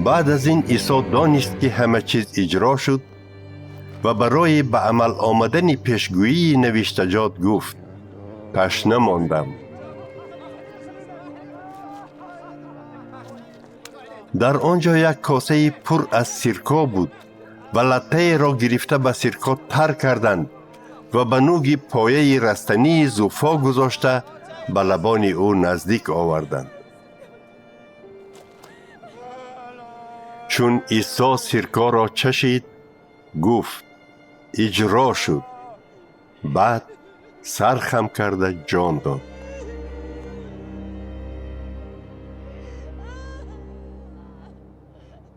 بعد از این عیسی دانست که همه چیز اجرا شد و برای به عمل آمدن پیشگویی نوشتجات گفت: تشنه ماندم. در آنجا یک کاسه پر از سرکه بود و لطه را گرفته به سرکه تر کردند و به نوک پایه رستنی زوفا گذاشته به لبان او نزدیک آوردند. چون عیسی سرکه را چشید گفت: اجرا شد. بعد سر خم کرده جان داد.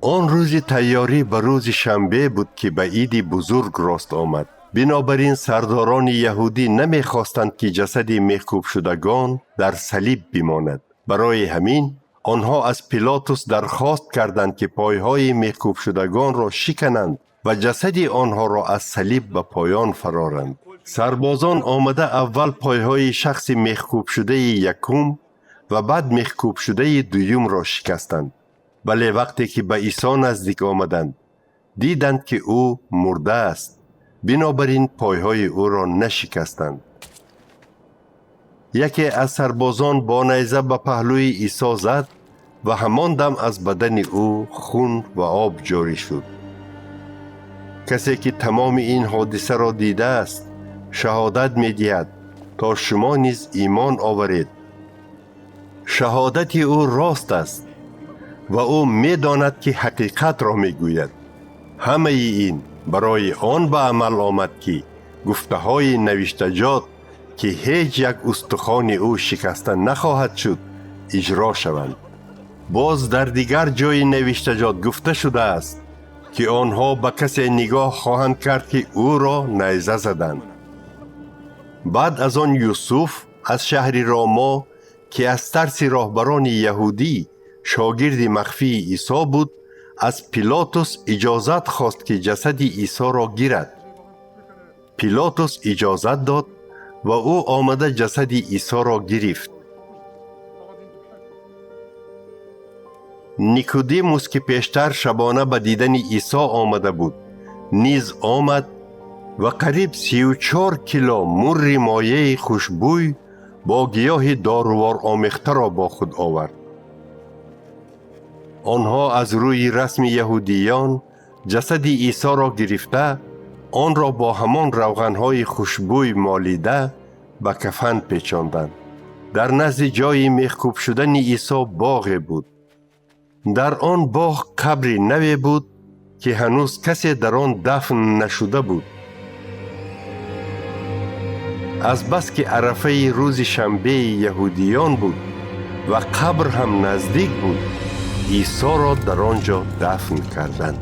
آن روز تیاری به روز شنبه بود که به عید بزرگ راست آمد. بنابراین سرداران یهودی نمیخواستند که جسد میخکوب شدگان در صلیب بماند. برای همین آنها از پیلاطس درخواست کردند که پایهای میخکوب شدگان را شکنند و جسد آنها را از صلیب به پایان فرارند. سربازان آمده اول پایهای شخص میخکوب شده یکم و بعد میخکوب شده دویم را شکستند. ولی وقتی که به عیسی نزدیک آمدند دیدند که او مرده است، بنابراین پایهای او را نشکستند. یکی از سربازان با نیزه به پهلوی عیسی زد و همان دم از بدن او خون و آب جاری شد. کسی که تمام این حادثه را دیده است شهادت می دهد تا شما نیز ایمان آورید. شهادت او راست است و او می داند که حقیقت را می گوید. همه این برای آن به عمل آمد که گفته های نوشتجات که هیچ یک استخوان او شکسته نخواهد شد اجرا شوند. باز در دیگر جای نوشتجات گفته شده است که آنها به کسی نگاه خواهند کرد که او را نیزه زدند. بعد از آن یوسف از شهر راما که از ترس راهبران یهودی شاگرد مخفی عیسی بود از پیلاطس اجازت خواست که جسد عیسی را گیرد. پیلاطس اجازت داد و او آمده جسد عیسی را گرفت. نیکودیموس که پیشتر شبانه به دیدن عیسی آمده بود نیز آمد و قریب 34 کیلو مر مایه خوشبوی با گیاه داروار آمیخته را با خود آورد. آنها از روی رسم یهودیان جسد عیسی را گرفته آن را با همان روغنهای خوشبوی مالیده به کفن پیچاندند. در نزد جای میخکوب شدن عیسی باغ بود. در آن باغ قبری نوی بود که هنوز کسی در آن دفن نشده بود. از بس که عرفه روز شنبه یهودیان بود و قبر هم نزدیک بود عیسی را در آنجا دفن کردند.